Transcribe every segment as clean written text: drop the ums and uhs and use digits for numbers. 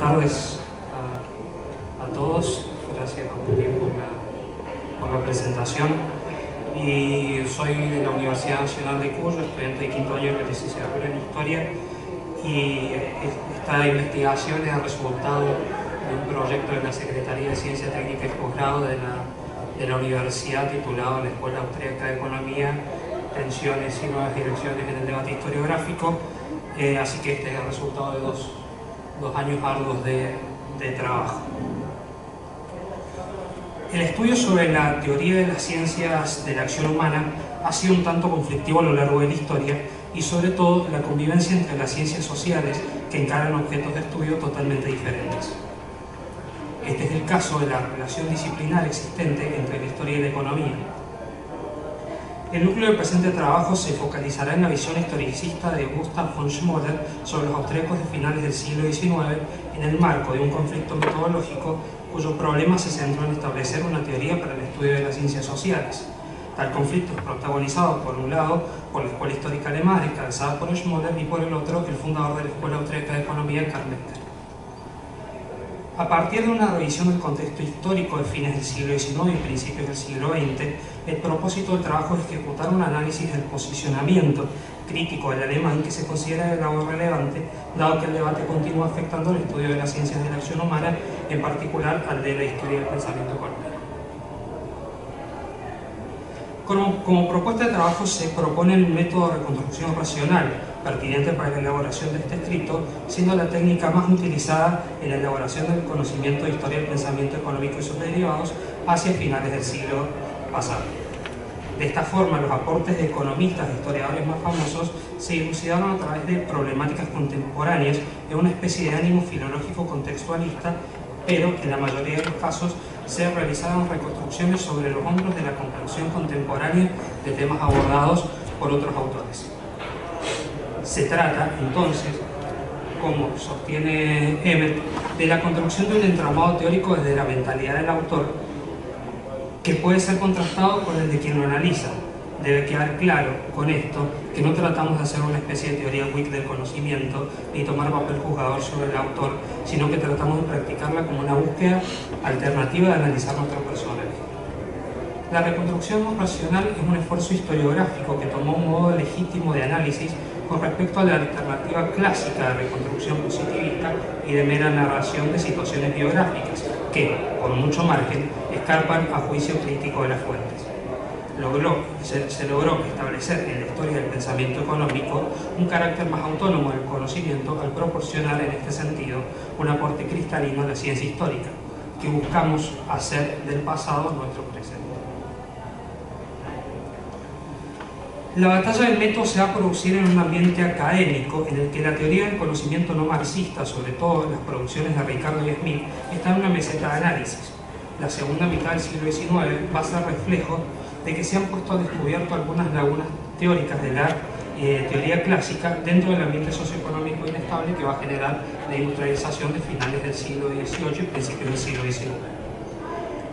tardes a todos. Gracias por la presentación. Y soy de la Universidad Nacional de Cuyo, estudiante de quinto año de licenciatura en Historia. Y esta investigación es el resultado de un proyecto de la Secretaría de Ciencia Técnica y Posgrado de la universidad titulado La Escuela Austríaca de Economía, Tensiones y Nuevas Direcciones en el Debate Historiográfico. Así que este es el resultado de dos años arduos de trabajo. El estudio sobre la teoría de las ciencias de la acción humana ha sido un tanto conflictivo a lo largo de la historia, y sobre todo la convivencia entre las ciencias sociales que encaran objetos de estudio totalmente diferentes. Este es el caso de la relación disciplinar existente entre la historia y la economía. El núcleo del presente trabajo se focalizará en la visión historicista de Gustav von Schmoller sobre los austríacos de finales del siglo XIX en el marco de un conflicto metodológico cuyo problema se centró en establecer una teoría para el estudio de las ciencias sociales. Tal conflicto es protagonizado, por un lado, por la escuela histórica alemana encabezada por Schmoller y por el otro, el fundador de la Escuela Austríaca de Economía, Karl Menger. A partir de una revisión del contexto histórico de fines del siglo XIX y principios del siglo XX, el propósito del trabajo es ejecutar un análisis del posicionamiento crítico del alemán que se considera de grado relevante, dado que el debate continúa afectando el estudio de las ciencias de la acción humana, en particular al de la historia del pensamiento económico. Como propuesta de trabajo se propone el método de reconstrucción racional, pertinente para la elaboración de este escrito, siendo la técnica más utilizada en la elaboración del conocimiento de historia del pensamiento económico y sus derivados hacia finales del siglo pasado. De esta forma, los aportes de economistas e historiadores más famosos se dilucidaron a través de problemáticas contemporáneas en una especie de ánimo filológico contextualista, pero en la mayoría de los casos se realizaron reconstrucciones sobre los hombros de la comprensión contemporánea de temas abordados por otros autores. Se trata, entonces, como sostiene Emmett, de la construcción de un entramado teórico desde la mentalidad del autor que puede ser contrastado con el de quien lo analiza. Debe quedar claro con esto que no tratamos de hacer una especie de teoría Wick del conocimiento ni tomar papel juzgador sobre el autor, sino que tratamos de practicarla como una búsqueda alternativa de analizar nuestro personaje. La reconstrucción más racional es un esfuerzo historiográfico que tomó un modo legítimo de análisis con respecto a la alternativa clásica de reconstrucción positivista y de mera narración de situaciones biográficas que, por mucho margen, escarpan a juicio crítico de las fuentes. Se logró establecer en la historia del pensamiento económico un carácter más autónomo del conocimiento al proporcionar en este sentido un aporte cristalino a la ciencia histórica, que buscamos hacer del pasado nuestro presente. La batalla del método se va a producir en un ambiente académico en el que la teoría del conocimiento no marxista, sobre todo en las producciones de Ricardo y Smith, está en una meseta de análisis. La segunda mitad del siglo XIX va a ser reflejo de que se han puesto al descubierto algunas lagunas teóricas de la teoría clásica dentro del ambiente socioeconómico inestable que va a generar la industrialización de finales del siglo XVIII y principios del siglo XIX.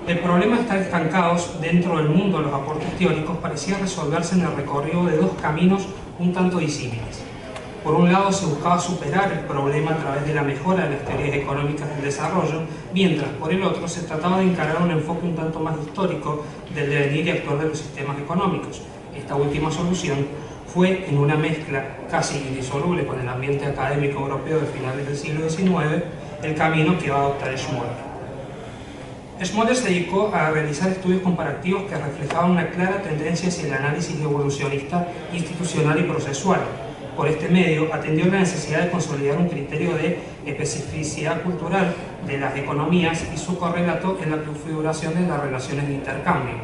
El problema de estar estancados dentro del mundo de los aportes teóricos parecía resolverse en el recorrido de dos caminos un tanto disímiles. Por un lado, se buscaba superar el problema a través de la mejora de las teorías económicas del desarrollo, mientras, por el otro, se trataba de encarar un enfoque un tanto más histórico del devenir y actuar de los sistemas económicos. Esta última solución fue, en una mezcla casi indisoluble con el ambiente académico europeo de finales del siglo XIX, el camino que va a adoptar Schmoller. Schmoller se dedicó a realizar estudios comparativos que reflejaban una clara tendencia hacia el análisis evolucionista, institucional y procesual. Por este medio, atendió la necesidad de consolidar un criterio de especificidad cultural de las economías y su correlato en la configuración de las relaciones de intercambio.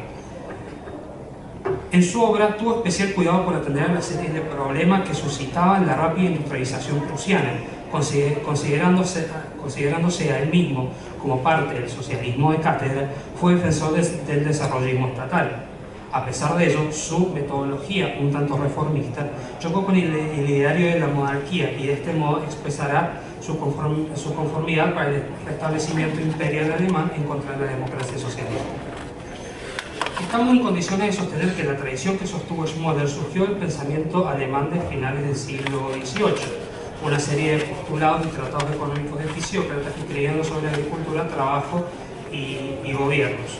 En su obra tuvo especial cuidado por atender a la serie de problemas que suscitaban la rápida industrialización prusiana, considerándose a él mismo como parte del socialismo de cátedra, fue defensor del desarrollismo estatal. A pesar de ello, su metodología, un tanto reformista, chocó con el ideario de la monarquía y de este modo expresará su conformidad para el restablecimiento imperial alemán en contra de la democracia socialista. Estamos en condiciones de sostener que la tradición que sostuvo Schmoller surgió del pensamiento alemán de finales del siglo XVIII. una serie de postulados y tratados económicos de fisiócratas que escribiendo sobre agricultura, trabajo y gobiernos.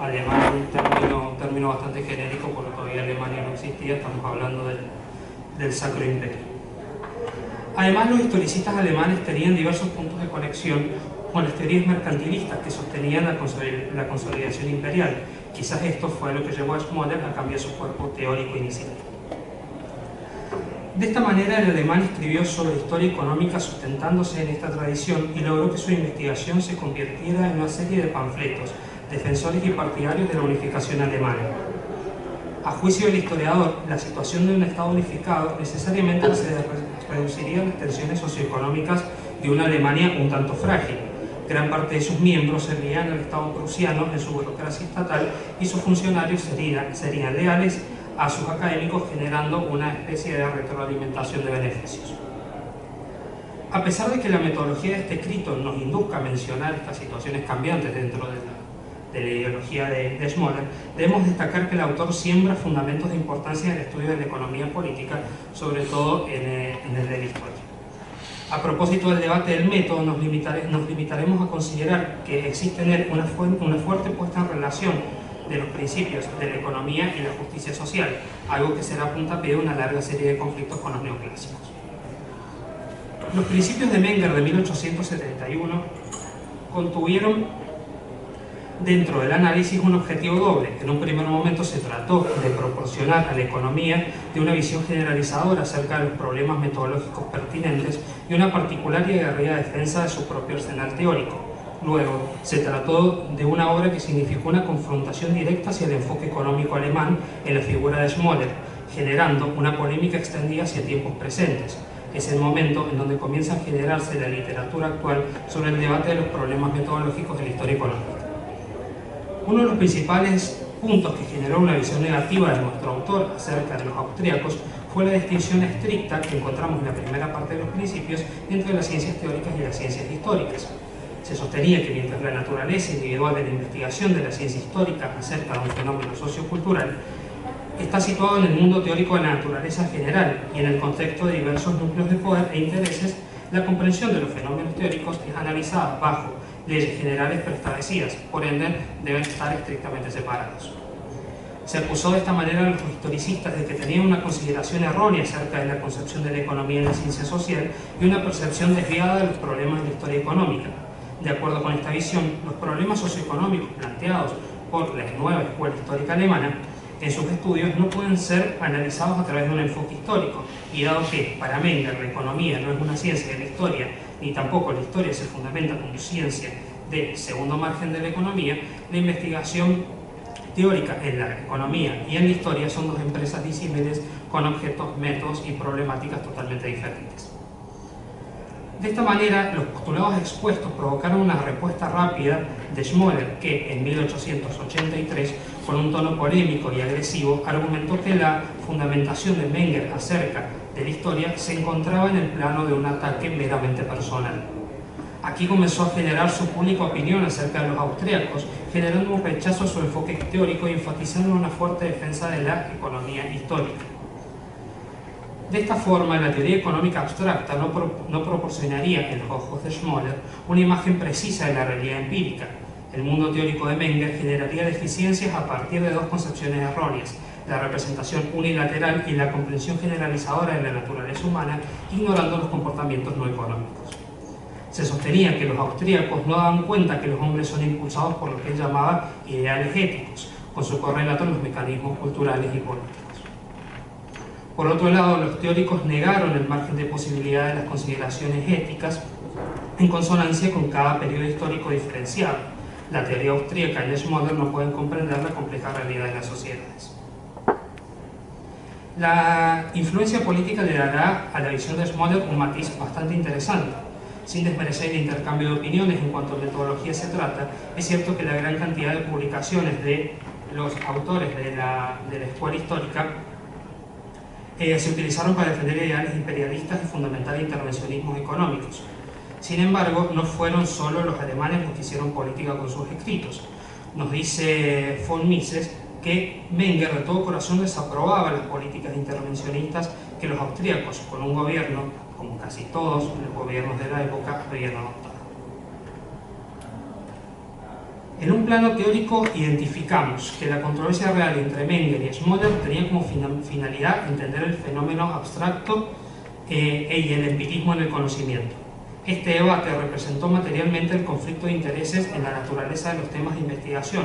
Alemán es un término bastante genérico porque todavía Alemania no existía, estamos hablando del Sacro Imperio. Además, los historicistas alemanes tenían diversos puntos de conexión con las teorías mercantilistas que sostenían la consolidación imperial. Quizás esto fue lo que llevó a Schmoller a cambiar su cuerpo teórico inicial. De esta manera, el alemán escribió sobre historia económica sustentándose en esta tradición y logró que su investigación se convirtiera en una serie de panfletos defensores y partidarios de la unificación alemana. A juicio del historiador, la situación de un Estado unificado necesariamente se reduciría a las tensiones socioeconómicas de una Alemania un tanto frágil. Gran parte de sus miembros servirían al Estado prusiano en su burocracia estatal y sus funcionarios serían leales a sus académicos, generando una especie de retroalimentación de beneficios. A pesar de que la metodología de este escrito nos induzca a mencionar estas situaciones cambiantes dentro de la ideología de Schmoller, debemos destacar que el autor siembra fundamentos de importancia en el estudio de la economía política, sobre todo en el de la historia. A propósito del debate del método, nos limitaremos a considerar que existe en él una fuerte puesta en relación de los principios de la economía y la justicia social, algo que será puntapié de una larga serie de conflictos con los neoclásicos. Los principios de Menger de 1871 contuvieron dentro del análisis un objetivo doble. En un primer momento se trató de proporcionar a la economía de una visión generalizadora acerca de los problemas metodológicos pertinentes y una particular y aguerrida defensa de su propio arsenal teórico. Luego, se trató de una obra que significó una confrontación directa hacia el enfoque económico alemán en la figura de Schmoller, generando una polémica extendida hacia tiempos presentes. Es el momento en donde comienza a generarse la literatura actual sobre el debate de los problemas metodológicos de la historia económica. Uno de los principales puntos que generó una visión negativa de nuestro autor acerca de los austríacos fue la distinción estricta que encontramos en la primera parte de los principios entre las ciencias teóricas y las ciencias históricas. Se sostenía que mientras la naturaleza individual de la investigación de la ciencia histórica acerca de un fenómeno sociocultural está situado en el mundo teórico de la naturaleza general y en el contexto de diversos núcleos de poder e intereses, la comprensión de los fenómenos teóricos es analizada bajo leyes generales preestablecidas, por ende deben estar estrictamente separados. Se acusó de esta manera a los historicistas de que tenían una consideración errónea acerca de la concepción de la economía en la ciencia social y una percepción desviada de los problemas de la historia económica. De acuerdo con esta visión, los problemas socioeconómicos planteados por la nueva escuela histórica alemana en sus estudios no pueden ser analizados a través de un enfoque histórico, y dado que para Menger la economía no es una ciencia de la historia, ni tampoco la historia se fundamenta como ciencia de segundo margen de la economía, la investigación teórica en la economía y en la historia son dos empresas disímiles con objetos, métodos y problemáticas totalmente diferentes. De esta manera, los postulados expuestos provocaron una respuesta rápida de Schmoller, que en 1883, con un tono polémico y agresivo, argumentó que la fundamentación de Menger acerca de la historia se encontraba en el plano de un ataque meramente personal. Aquí comenzó a generar su pública opinión acerca de los austríacos, generando un rechazo a su enfoque teórico y enfatizando una fuerte defensa de la economía histórica. De esta forma, la teoría económica abstracta no proporcionaría, en los ojos de Schmoller, una imagen precisa de la realidad empírica. El mundo teórico de Menger generaría deficiencias a partir de dos concepciones erróneas: la representación unilateral y la comprensión generalizadora de la naturaleza humana, ignorando los comportamientos no económicos. Se sostenía que los austríacos no daban cuenta que los hombres son impulsados por lo que él llamaba ideales éticos, con su correlato en los mecanismos culturales y políticos. Por otro lado, los teóricos negaron el margen de posibilidad de las consideraciones éticas en consonancia con cada periodo histórico diferenciado. La teoría austríaca y Schmoller no pueden comprender la compleja realidad de las sociedades. La influencia política le dará a la visión de Schmoller un matiz bastante interesante. Sin desmerecer el intercambio de opiniones en cuanto a metodología se trata, es cierto que la gran cantidad de publicaciones de los autores de la escuela histórica se utilizaron para defender ideales imperialistas y fundamentar intervencionismos económicos. Sin embargo, no fueron solo los alemanes los que hicieron política con sus escritos. Nos dice von Mises que Menger de todo corazón desaprobaba las políticas intervencionistas que los austríacos, con un gobierno, como casi todos los gobiernos de la época, habían adoptado. En un plano teórico identificamos que la controversia real entre Menger y Schmoller tenía como finalidad entender el fenómeno abstracto y el empirismo en el conocimiento. Este debate representó materialmente el conflicto de intereses en la naturaleza de los temas de investigación.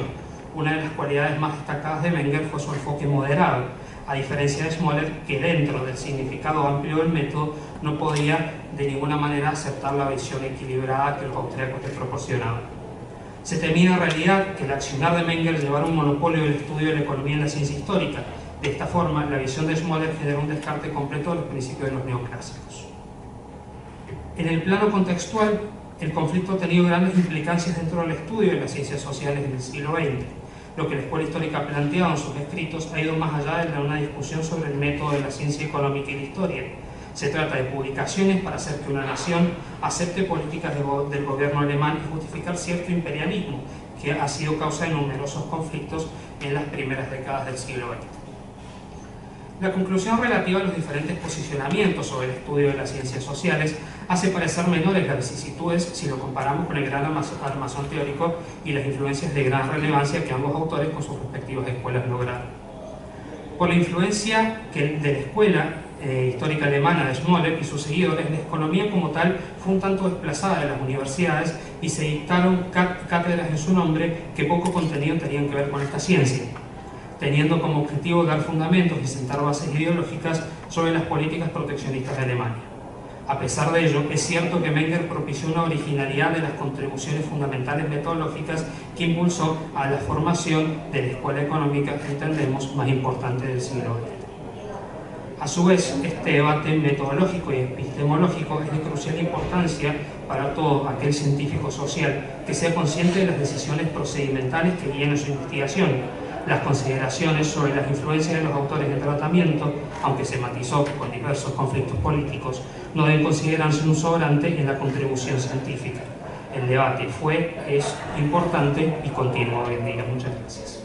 Una de las cualidades más destacadas de Menger fue su enfoque moderado, a diferencia de Schmoller, que dentro del significado amplio del método no podía de ninguna manera aceptar la visión equilibrada que los austríacos le proporcionaban. Se temía en realidad que el accionar de Menger llevara un monopolio del estudio de la economía en la ciencia histórica. De esta forma, la visión de Schmoller generó un descarte completo de los principios de los neoclásicos. En el plano contextual, el conflicto ha tenido grandes implicancias dentro del estudio de las ciencias sociales en el siglo XX. Lo que la escuela histórica ha planteado en sus escritos ha ido más allá de una discusión sobre el método de la ciencia económica y la historia. Se trata de publicaciones para hacer que una nación acepte políticas del gobierno alemán y justificar cierto imperialismo, que ha sido causa de numerosos conflictos en las primeras décadas del siglo XX. La conclusión relativa a los diferentes posicionamientos sobre el estudio de las ciencias sociales hace parecer menores las vicisitudes si lo comparamos con el gran armazón teórico y las influencias de gran relevancia que ambos autores con sus respectivas escuelas lograron. Por la influencia de la escuela histórica alemana de Schmoller y sus seguidores, la economía como tal fue un tanto desplazada de las universidades y se dictaron cátedras en su nombre que poco contenido tenían que ver con esta ciencia, teniendo como objetivo dar fundamentos y sentar bases ideológicas sobre las políticas proteccionistas de Alemania. A pesar de ello, es cierto que Menger propició una originalidad de las contribuciones fundamentales metodológicas que impulsó a la formación de la escuela económica que entendemos más importante del siglo XX. A su vez, este debate metodológico y epistemológico es de crucial importancia para todo aquel científico social que sea consciente de las decisiones procedimentales que guían su investigación. Las consideraciones sobre las influencias de los autores de tratamiento, aunque se matizó con diversos conflictos políticos, no deben considerarse un sobrante en la contribución científica. El debate es importante y continúa hoy en día. Muchas gracias.